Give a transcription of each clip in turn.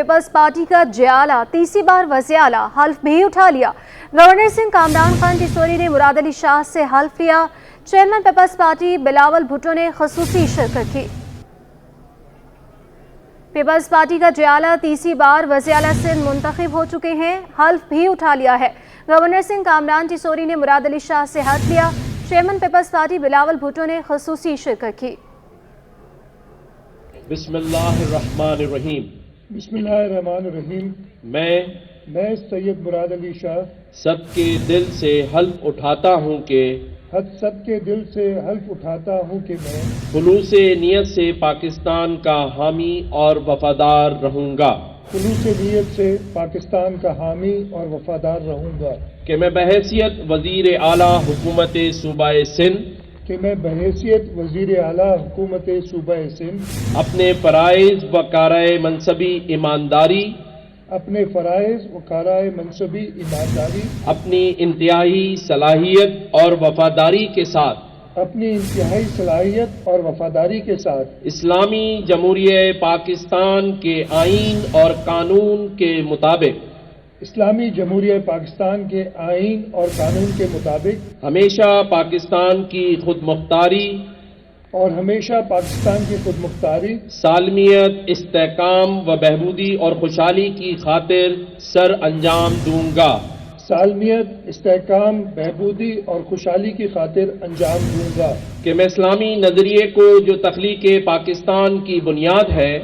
Peoples party کا جیالہ تیسری بار وزیر اعلیٰ حلف بھی اٹھا لیا۔ گورنر سنگھ کامران خان ٹیسوری نے مراد علی شاہ سے حلف لیا۔ Chairman Peoples Party Bilawal Bhutto نے خصوصی شرکت کی۔ پیپلز پارٹی کا جیالہ تیسری بار وزیر اعلیٰ سندھ منتخب ہو چکے ہیں، حلف بھی اٹھا لیا ہے۔ گورنر سنگھ کامران ٹیسوری نے مراد علی شاہ سے حلف لیا۔ Chairman Peoples Party Bilawal Bhutto نے خصوصی شرکت کی۔ بسم اللہ الرحمن الرحیم۔ بسم اللہ الرحمن الرحیم۔ میں سید مراد علی شاہ سب کے دل سے حلف اٹھاتا ہوں کہ میں خلوص نیت سے پاکستان کا حامی اور وفادار رہوں گا۔ کہ میں بحیثیت وزیر اعلیٰ حکومت صوبہ سندھ اپنے فرائض و کارۂ منصبی ایمانداری اپنی انتہائی صلاحیت اور وفاداری کے ساتھ اسلامی جمہوریہ پاکستان کے آئین اور قانون کے مطابق ہمیشہ پاکستان کی خود مختاری سالمیت، استحکام و بہبودی اور خوشحالی کی خاطر سر انجام دوں گا۔ کہ میں اسلامی نظریے کو جو تخلیق پاکستان کی بنیاد ہے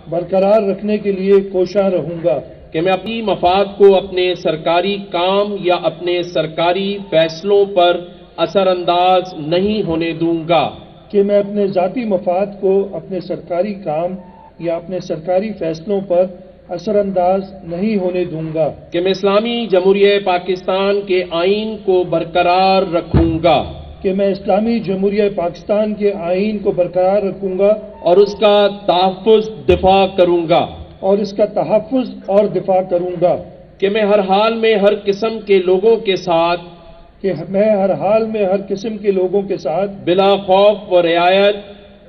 برقرار رکھنے کے لیے کوشاں رہوں گا۔ کہ میں اپنی مفاد کو اپنے سرکاری کام یا اپنے سرکاری فیصلوں پر اثر انداز نہیں ہونے دوں گا۔ کہ میں اپنے ذاتی مفاد کو اپنے سرکاری کام یا اپنے سرکاری فیصلوں پر اثر انداز نہیں ہونے دوں گا۔ کہ میں اسلامی جمہوریہ پاکستان کے آئین کو برقرار رکھوں گا۔ کہ میں اسلامی جمہوریہ پاکستان کے آئین کو برقرار رکھوں گا اور اس کا تحفظ دفاع کروں گا۔ کہ میں ہر حال میں ہر قسم کے لوگوں کے ساتھ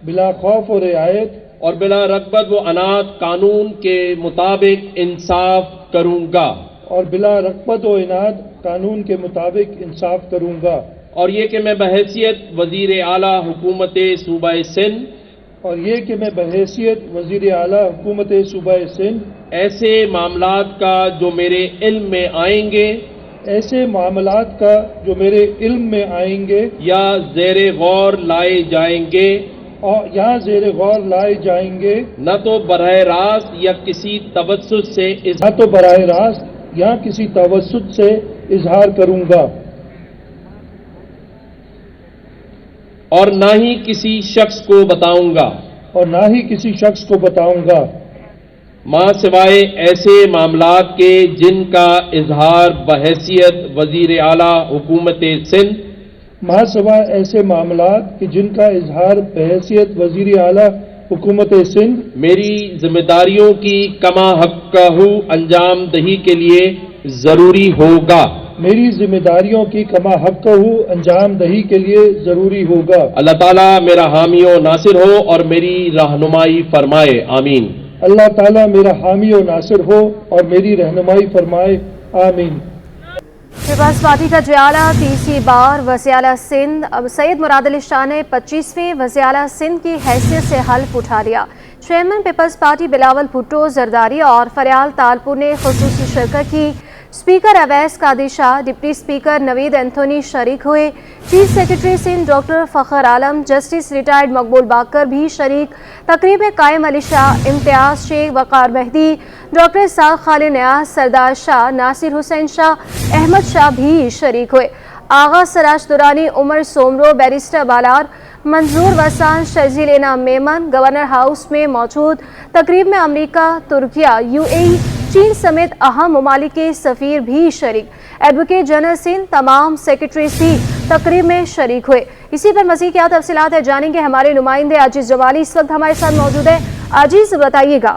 بلا خوف و رعایت اور بلا رغبت و عناد قانون کے مطابق انصاف کروں گا۔ اور یہ کہ میں بحیثیت وزیر اعلیٰ حکومت صوبہ سندھ ایسے معاملات کا جو میرے علم میں آئیں گے یا زیر غور لائے جائیں گے نہ تو براہ راست یا کسی توسط سے اظہار کروں گا اور نہ ہی کسی شخص کو بتاؤں گا ماں سوائے ایسے معاملات کے جن کا اظہار بحیثیت وزیر اعلیٰ حکومت سندھ میری ذمہ داریوں کی کما حقہ انجام دہی کے لیے ضروری ہوگا۔ اللہ تعالیٰ میرا حامی و ناصر ہو اور میری رہنمائی فرمائے، آمین۔ اللہ تعالیٰ میرا حامی و ناصر ہو اور میری رہنمائی فرمائے، آمین۔ پیپلز پارٹی کا جیالہ تیسری بار وزیر اعلیٰ سندھ سید مراد علی شاہ نے 25ویں وزیر اعلیٰ سندھ کی حیثیت سے حلف اٹھا لیا۔ Chairman Peoples Party Bilawal Bhutto Zardari اور فریال تالپور نے خصوصی شرکت کی۔ Speaker Awais Qadri Shah, deputy speaker Naveed Anthony شریک ہوئے۔ Chief secretary Sindh doctor Fakhr Alam, justice retired Maqbool Baqar بھی شریک۔ تقریب میں قائم علی شاہ، امتیاز شیخ، وقار مہدی، ڈاکٹر ساق خالد نیاز، سردار شاہ، ناصر حسین شاہ، احمد شاہ بھی شریک ہوئے۔ آغا سراج دورانی، عمر سومرو، بیرسٹر بالار، منظور وسان، شرزیل انعام میمن گورنر ہاؤس میں موجود۔ تقریب میں امریکہ، ترکیہ، UAE، چین سمیت اہم ممالک کے سفیر بھی شریک۔ ایڈوکیٹ جنرل سندھ تمام سیکرٹریز بھی تقریب میں شریک ہوئے۔ اسی پر مزید کیا تفصیلات ہے جانیں گے ہمارے نمائندے عاجز جمالی اس وقت ہمارے ساتھ موجود ہے۔ عاجز بتائیے گا۔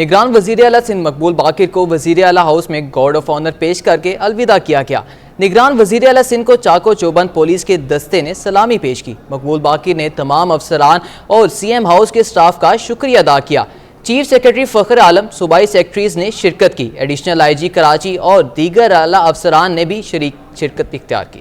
نگران وزیر اعلیٰ سندھ مقبول باقر کو وزیر اعلیٰ ہاؤس میں گارڈ آف آنر پیش کر کے الوداع کیا گیا۔ نگران وزیر اعلیٰ سندھ کو چاکو چوبند پولیس کے دستے نے سلامی پیش کی۔ مقبول باقر نے تمام افسران اور سی ایم ہاؤس کے سٹاف کا شکریہ ادا کیا۔ چیف سیکرٹری فخر عالم، صوبائی سیکرٹریز نے شرکت کی۔ ایڈیشنل آئی جی کراچی اور دیگر اعلیٰ افسران نے بھی شرکت اختیار کی۔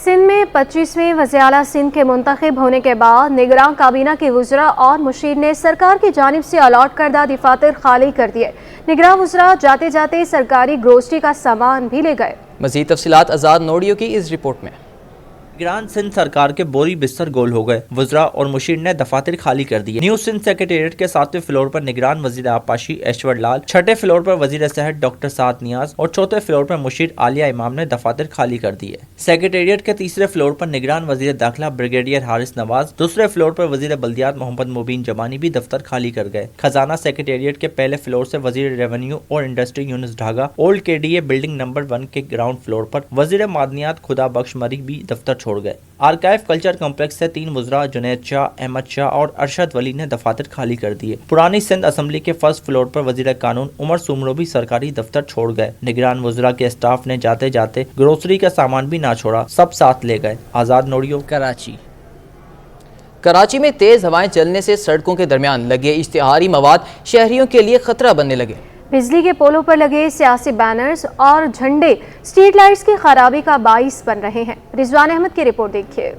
سندھ میں 25ویں وزیر اعلیٰ سندھ کے منتخب ہونے کے بعد نگراں کابینہ کے وزراء اور مشیر نے سرکار کی جانب سے الاٹ کردہ دفاتر خالی کر دیے۔ نگراں وزراء جاتے جاتے سرکاری گروسری کا سامان بھی لے گئے۔ مزید تفصیلات آزاد نوڈیو کی اس رپورٹ میں۔ نگران سندھ سرکار کے بوری بستر گول ہو گئے، وزراء اور مشیر نے دفاتر خالی کر دیے۔ نیو سندھ سیکریٹریٹ کے 7ویں فلور پر نگران وزیر آبپاشی ایشور لال، 6 فلور پر وزیر صحت ڈاکٹر سعد نیاز اور 4 فلور پر مشیر عالیہ امام نے دفاتر خالی کر دیے۔ سیکریٹریٹ کے 3 فلور پر نگران وزیر داخلہ بریگیڈیئر حارث نواز، 2 فلور پر وزیر بلدیات محمد مبین جمانی بھی دفتر خالی کر گئے۔ خزانہ سیکریٹریٹ کے پہلے فلور سے وزیر ریونیو اور انڈسٹری یونس ڈھاگا، اولڈ کے ڈی اے بلڈنگ نمبر 1 کے گراؤنڈ فلور پر وزیر معدنیات خدا بخش مری بھی دفتر چھوڑ گئے۔ آرکائیو کلچر کمپلیکس سے 3 وزراء جنید شاہ، احمد شاہ اور ارشد ولی نے دفاتر خالی کر دیے۔ پرانی سندھ اسمبلی کے 1 فلور پر وزیر قانون عمر سومرو بھی سرکاری دفتر چھوڑ گئے۔ نگران وزراء کے اسٹاف نے جاتے جاتے گروسری کا سامان بھی نہ چھوڑا، سب ساتھ لے گئے۔ آزاد نوڈیو، کراچی۔ کراچی میں تیز ہوائیں چلنے سے سڑکوں کے درمیان لگے اشتہاری مواد شہریوں کے لیے خطرہ بننے لگے۔ بجلی کے پولوں پر لگے سیاسی بینرز اور جھنڈے اسٹریٹ لائٹس کی خرابی کا باعث بن رہے ہیں۔ رضوان احمد کی رپورٹ دیکھیے۔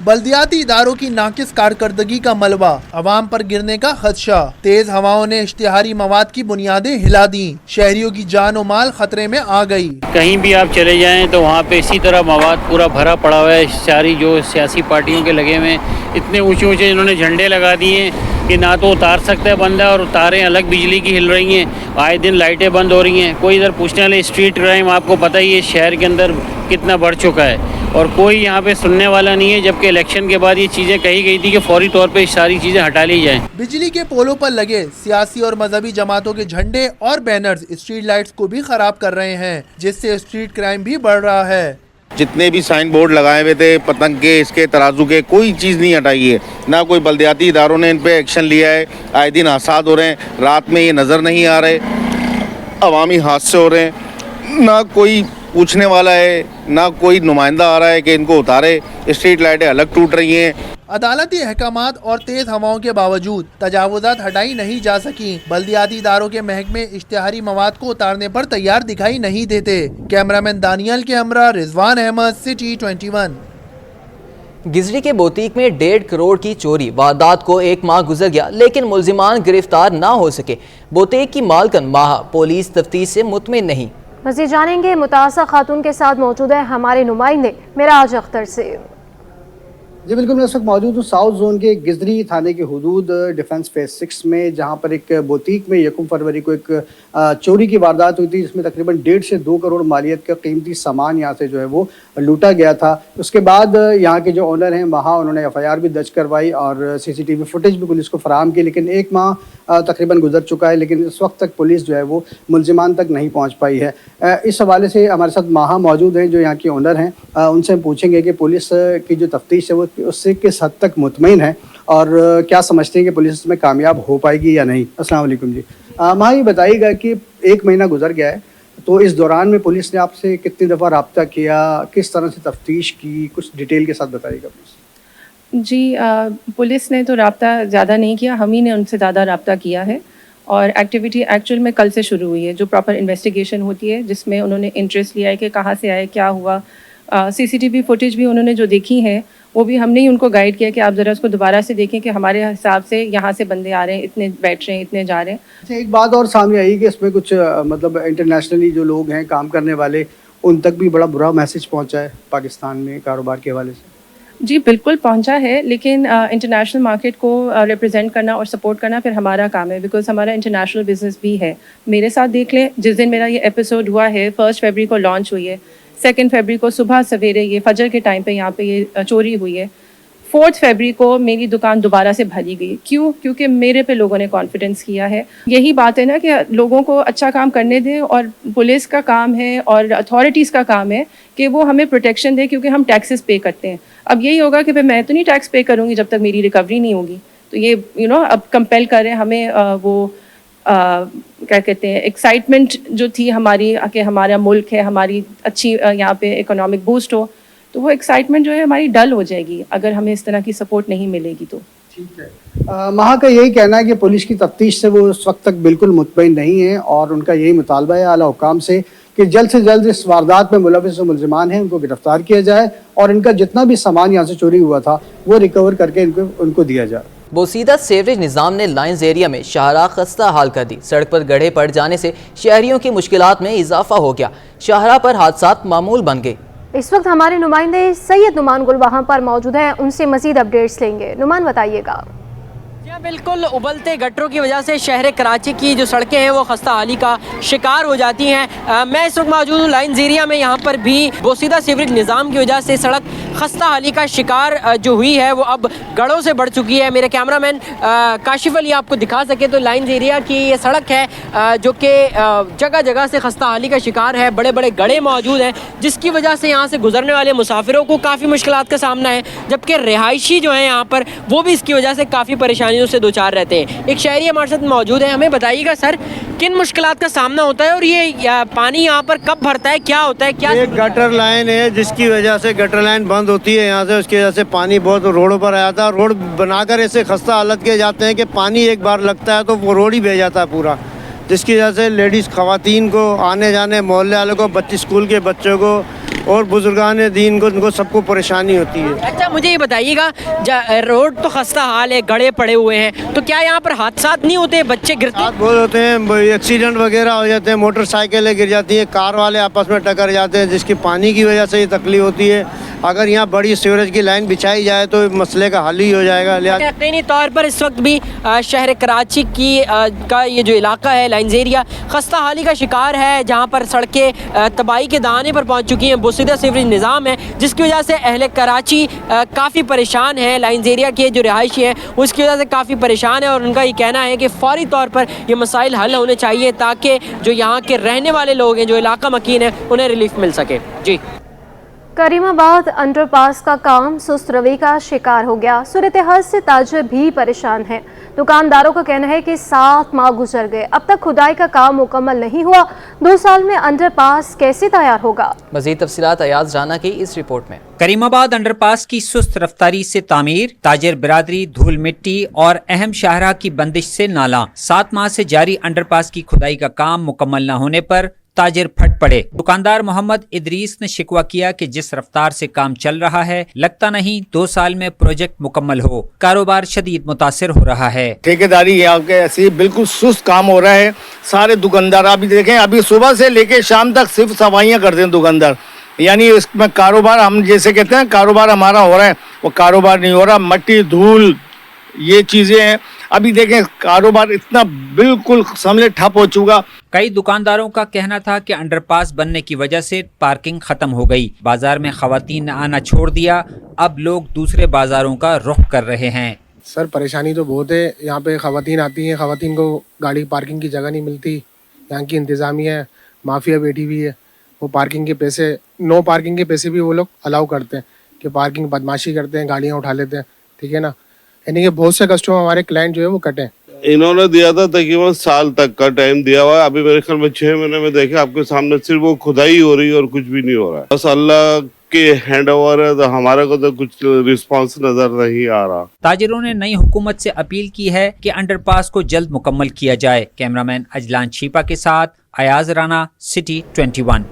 بلدیاتی اداروں کی ناقص کارکردگی کا ملبہ، عوام پر گرنے کا خدشہ۔ تیز ہواؤں نے اشتہاری مواد کی بنیادیں ہلا دیں، شہریوں کی جان و مال خطرے میں آ گئی۔ کہیں بھی آپ چلے جائیں تو وہاں پہ اسی طرح مواد پورا بھرا پڑا ہوا ہے۔ اشتہاری جو سیاسی پارٹیوں کے لگے ہوئے ہیں، اتنے اونچے اونچے انہوں نے جھنڈے لگا دیے ہیں کہ نہ تو اتار سکتا ہے بندہ، اور تاریں الگ بجلی کی ہل رہی ہیں، آئے دن لائٹیں بند ہو رہی ہیں۔ کوئی ادھر پوچھنے والے، اسٹریٹ کرائم آپ کو پتہ ہی ہے شہر کے اندر کتنا بڑھ چکا ہے، اور کوئی یہاں پہ سننے والا نہیں ہے، جبکہ الیکشن کے بعد یہ چیزیں کہی گئی تھی کہ فوری طور پہ ساری چیزیں ہٹا لی جائیں۔ بجلی کے پولوں پر لگے سیاسی اور مذہبی جماعتوں کے جھنڈے اور بینرز اسٹریٹ لائٹس کو بھی خراب کر رہے ہیں، جس سے اسٹریٹ کرائم بھی بڑھ رہا ہے۔ جتنے بھی سائن بورڈ لگائے ہوئے تھے پتنگ کے، اس کے ترازو کے، کوئی چیز نہیں ہٹائی ہے، نہ کوئی بلدیاتی اداروں نے ان پہ ایکشن لیا ہے۔ آئے دن حادثات ہو رہے ہیں، رات میں یہ نظر نہیں آ رہے، عوامی حادثے ہو رہے ہیں، نہ کوئی پوچھنے والا ہے، نہ کوئی نمائندہ آ رہا ہے کہ ان کو اتارے۔ اسٹریٹ لائٹیں الگ ٹوٹ رہی ہیں۔ عدالتی احکامات اور تیز ہواؤں کے باوجود تجاوزات ہٹائی نہیں جا سکیں۔ بلدیاتی اداروں کے محکمے اشتہاری مواد کو اتارنے پر تیار دکھائی نہیں دیتے۔ کیمرامین دانیال کے ہمراہ رضوان احمد، سٹی 21۔ گزری کے بوتیک میں 1.5 کروڑ کی چوری واردات کو 1 ماہ گزر گیا، لیکن ملزمان گرفتار نہ ہو سکے۔ بوتیک کی مالکن ماہا پولیس تفتیش سے مطمئن نہیں۔ مزید جانیں گے متاثرہ خاتون کے ساتھ موجود ہے ہمارے نمائندے معراج اختر سے۔ جی بالکل، میں اس وقت موجود ہوں ساؤتھ زون کے گزری تھانے کے حدود ڈیفنس فیز 6 میں، جہاں پر ایک بوتیک میں 1 فروری کو ایک چوری کی واردات ہوئی تھی، جس میں تقریباً 1.5 سے 2 کروڑ مالیت کا قیمتی سامان یہاں سے جو ہے وہ لوٹا گیا تھا۔ اس کے بعد یہاں کے جو اونر ہیں وہاں انہوں نے FIR بھی درج کروائی اور CCTV فوٹیج بھی پولیس کو فراہم کی، لیکن 1 ماہ تقریباً گزر چکا ہے، لیکن اس وقت تک پولیس جو ہے وہ ملزمان تک نہیں پہنچ پائی ہے۔ اس حوالے سے ہمارے ساتھ ماہا موجود ہیں جو یہاں کی اونر ہیں، ان سے ہم پوچھیں گے کہ پولیس کی جو تفتیش ہے وہ اس سے کس حد تک مطمئن ہے اور کیا سمجھتے ہیں کہ پولیس اس میں کامیاب ہو پائے گی یا نہیں۔ السلام علیکم جی، ماہا یہ بتائیے گا کہ 1 مہینہ گزر گیا ہے، تو اس دوران میں پولیس نے آپ سے کتنی دفعہ رابطہ کیا، کس طرح سے تفتیش کی، کچھ ڈیٹیل کے ساتھ بتائیے گا پلیز۔ جی پولیس نے تو رابطہ زیادہ نہیں کیا، ہم ہی نے ان سے زیادہ رابطہ کیا ہے، اور ایکٹیویٹی ایکچوئل میں کل سے شروع ہوئی ہے، جو پراپر انویسٹیگیشن ہوتی ہے، جس میں انہوں نے انٹرسٹ لیا ہے کہ کہاں سے آئے، کیا ہوا۔ CCTV فوٹیج بھی انہوں نے جو دیکھی ہیں وہ بھی ہم نے ہی ان کو گائیڈ کیا کہ آپ ذرا اس کو دوبارہ سے دیکھیں کہ ہمارے حساب سے یہاں سے بندے آ رہے ہیں، اتنے بیٹھ رہے ہیں، اتنے جا رہے ہیں۔ اچھا، ایک بات اور سامنے آئی کہ اس میں کچھ مطلب انٹرنیشنلی جو لوگ ہیں کام کرنے والے، ان تک بھی بڑا برا میسج پہنچا ہے پاکستان میں کاروبار کے حوالے سے۔ جی بالکل پہنچا ہے، لیکن انٹرنیشنل مارکیٹ کو ریپرزینٹ کرنا اور سپورٹ کرنا پھر ہمارا کام ہے، بیکاز ہمارا انٹرنیشنل بزنس بھی ہے۔ میرے ساتھ دیکھ لیں، جس دن میرا یہ ایپیسوڈ ہوا ہے 1 فروری کو لانچ ہوئی ہے، 2 فروری کو صبح سویرے یہ فجر کے ٹائم پہ یہاں پہ یہ چوری ہوئی ہے، 4 فروری کو میری دکان دوبارہ سے بھری گئی۔ کیوں؟ کیونکہ میرے پہ لوگوں نے کانفیڈنس کیا ہے۔ یہی بات ہے نا کہ لوگوں کو اچھا کام کرنے دیں، اور پولیس کا کام ہے اور اتھارٹیز کا کام ہے کہ وہ ہمیں پروٹیکشن دے، کیونکہ ہم ٹیکسز پے کرتے ہیں۔ اب یہی ہوگا کہ میں تو نہیں ٹیکس پے کروں گی جب تک میری ریکوری نہیں ہوگی، تو یہ اب کمپیل کر رہے ہیں ہمیں وہ کیا کہتے ہیں ایکسائٹمنٹ جو تھی ہماری کہ ہمارا ملک ہے, ہماری اچھی یہاں پہ اکنامک بوسٹ ہو, تو وہ ایکسائٹمنٹ جو ہے ہماری ڈل ہو جائے گی اگر ہمیں اس طرح کی سپورٹ نہیں ملے گی. تو ٹھیک ہے, مہا کا یہی کہنا ہے کہ پولیس کی تفتیش سے وہ اس وقت تک بالکل مطمئن نہیں ہے اور ان کا یہی مطالبہ ہے اعلیٰ حکام سے کہ جلد سے جلد اس واردات میں ملوث جو ملزمان ہیں ان کو گرفتار کیا جائے اور ان کا جتنا بھی سامان یہاں سے چوری ہوا تھا وہ ریکور کر کے ان کو دیا جائے. بوسیدہ سیوریج نظام نے لائنز ایریا میں شاہراہ خستہ حال کر دی. سڑک پر گڑھے پڑ جانے سے شہریوں کی مشکلات میں اضافہ ہو گیا. شاہراہ پر حادثات معمول بن گئے. اس وقت ہمارے نمائندے سید نعمان گل وہاں پر موجود ہیں, ان سے مزید اپڈیٹس لیں گے. نعمان بتائیے گا. بالکل ابلتے گٹروں کی وجہ سے شہر کراچی کی جو سڑکیں ہیں وہ خستہ حالی کا شکار ہو جاتی ہیں. میں اس وقت موجود ہوں لائنز ایریا میں. یہاں پر بھی بوسیدہ سیوریج نظام کی وجہ سے سڑک خستہ حالی کا شکار جو ہوئی ہے وہ اب گڑھوں سے بڑھ چکی ہے. میرے کیمرہ مین کاشف علی آپ کو دکھا سکے تو لائنز ایریا کی یہ سڑک ہے جو کہ جگہ جگہ سے خستہ حالی کا شکار ہے. بڑے بڑے گڑھے موجود ہیں جس کی وجہ سے یہاں سے گزرنے والے مسافروں کو کافی مشکلات کا سامنا ہے, جبکہ رہائشی جو ہیں یہاں پر وہ بھی اس کی وجہ سے کافی پریشانیوں سے دوچار رہتے ہیں. ایک شہری ہمارے ساتھ موجود ہے, ہمیں بتائیے گا سر کن مشکلات کا سامنا ہوتا ہے اور یہ پانی یہاں پر کب بھرتا ہے, کیا ہوتا ہے؟ کیا ایک گٹر لائن ہے جس کی وجہ سے گٹر لائن بند ہوتی ہے یہاں سے, اس کی وجہ سے پانی بہت روڈوں پر آیا تھا. روڈ بنا کر ایسے خستہ حالت کے جاتے ہیں کہ پانی ایک بار لگتا ہے تو وہ روڈ ہی بہ جاتا ہے پورا, جس کی وجہ سے لیڈیز خواتین کو آنے جانے, محلے والوں کو, اسکول کے بچوں کو اور بزرگان دین کو, ان کو سب کو پریشانی ہوتی ہے. اچھا مجھے یہ بتائیے گا, روڈ تو خستہ حال ہے, گڑھے پڑے ہوئے ہیں, تو کیا یہاں پر حادثات نہیں ہوتے, بچے گرتے بہت ہوتے ہیں, ایکسیڈنٹ وغیرہ ہو جاتے ہیں, موٹر سائیکلیں گر جاتی ہیں, کار والے آپس میں ٹکر جاتے ہیں, جس کی پانی کی وجہ سے یہ تکلیف ہوتی ہے. اگر یہاں بڑی سیوریج کی لائن بچھائی جائے تو مسئلے کا حل ہی ہو جائے گا. یقینی طور پر اس وقت بھی شہر کراچی کا یہ جو علاقہ ہے لائنز ایریا خستہ حالی کا شکار ہے, جہاں پر سڑکیں تباہی کے دہانے پر پہنچ چکی ہیں. بوسیدہ سیوریج نظام ہے جس کی وجہ سے اہل کراچی کافی پریشان ہیں. لائنز ایریا کے جو رہائشی ہیں اس کی وجہ سے کافی پریشان ہیں اور ان کا یہ کہنا ہے کہ فوری طور پر یہ مسائل حل ہونے چاہیے تاکہ جو یہاں کے رہنے والے لوگ ہیں, جو علاقہ مکین ہیں, انہیں ریلیف مل سکے. جی. کریم آباد انڈر پاس کا کام سست روی کا شکار ہو گیا. صورتحال سے تاجر بھی پریشان ہیں. دکانداروں کا کہنا ہے کہ 7 ماہ گزر گئے, اب تک کھدائی کا کام مکمل نہیں ہوا. 2 سال میں انڈر پاس کیسے تیار ہوگا؟ مزید تفصیلات ایاز رانا کی اس رپورٹ میں. کریم آباد انڈر پاس کی سست رفتاری سے تعمیر, تاجر برادری, دھول مٹی اور اہم شاہراہ کی بندش سے نالاں. 7 ماہ سے جاری انڈر پاس کی کھدائی کا کام مکمل نہ ہونے پر تاجر پھٹ پڑے. دکاندار محمد ادریس نے شکوہ کیا کہ جس رفتار سے کام چل رہا ہے لگتا نہیں 2 سال میں پروجیکٹ مکمل ہو. کاروبار شدید متاثر ہو رہا ہے. ٹھیکیداری یہاں کے ایسی بالکل سست کام ہو رہا ہے. سارے دکاندار ابھی دیکھیں, ابھی صبح سے لے کے شام تک صرف صفائیاں کرتے ہیں دکاندار. یعنی اس میں کاروبار, ہم جیسے کہتے ہیں کاروبار ہمارا ہو رہا ہے, وہ کاروبار نہیں ہو رہا. مٹی, دھول, یہ چیزیں ہیں. ابھی دیکھیں کاروبار اتنا بالکل سمجھے ٹھپ ہو چکا. کئی دکانداروں کا کہنا تھا کہ انڈر پاس بننے کی وجہ سے پارکنگ ختم ہو گئی. بازار میں خواتین نے آنا چھوڑ دیا, اب لوگ دوسرے بازاروں کا رخ کر رہے ہیں. سر پریشانی تو بہت ہے. یہاں پہ خواتین آتی ہیں, خواتین کو گاڑی پارکنگ کی جگہ نہیں ملتی. یہاں کی انتظامیہ مافیا بیٹھی ہوئی ہے, وہ پارکنگ کے پیسے, نو پارکنگ کے پیسے بھی وہ لوگ الاؤ کرتے ہیں کہ پارکنگ بدماشی کرتے ہیں, گاڑیاں اٹھا لیتے ہیں. ٹھیک ہے نا, یعنی کہ بہت سے کسٹمر ہمارے کلائنٹ جو ہے وہ کٹے. انہوں نے دیا تھا تقریباً سال تک کا ٹائم دیا ہوا ہے. ابھی میرے خیال میں 6 مہینے میں دیکھیں آپ کے سامنے صرف وہ کھدائی ہو رہی ہے اور کچھ بھی نہیں ہو رہا ہے. بس اللہ کے ہینڈ اوور ہے, تو ہمارے کو تو کچھ رسپانس نظر نہیں آ رہا. تاجروں نے نئی حکومت سے اپیل کی ہے کہ انڈر پاس کو جلد مکمل کیا جائے. کیمرہ مین اجلان چھیپا کے ساتھ Ayaz Rana, city 21.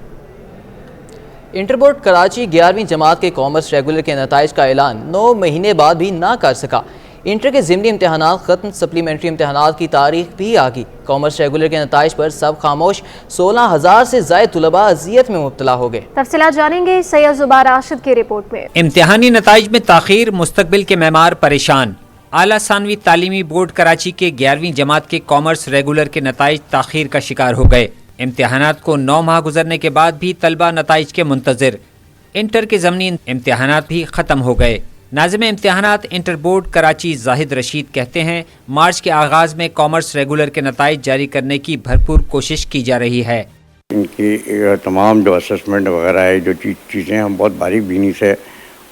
Inter board Karachi 11ویں جماعت کے کامرس ریگولر کے نتائج کا اعلان 9 مہینے بعد بھی نہ کر سکا. انٹر کے ضمنی امتحانات ختم, سپلیمنٹری امتحانات کی تاریخ بھی آ گئی. کامرس ریگولر کے نتائج پر سب خاموش, 16,000 سے زائد طلباء اذیت میں مبتلا ہو گئے. تفصیلات جانیں گے سید زبیر راشد کی رپورٹ میں. امتحانی نتائج میں تاخیر, مستقبل کے معمار پریشان. اعلیٰ ثانوی تعلیمی بورڈ کراچی کے 11ویں جماعت کے کامرس ریگولر کے نتائج تاخیر کا شکار ہو گئے. امتحانات کو 9 ماہ گزرنے کے بعد بھی طلبہ نتائج کے منتظر. انٹر کے ضمنی امتحانات بھی ختم ہو گئے. ناظم امتحانات انٹر بورڈ کراچی زاہد رشید کہتے ہیں مارچ کے آغاز میں کامرس ریگولر کے نتائج جاری کرنے کی بھرپور کوشش کی جا رہی ہے. ان کی تمام جو اسسمنٹ وغیرہ ہے, جو چیزیں ہم بہت باریک بینی سے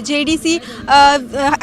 JDC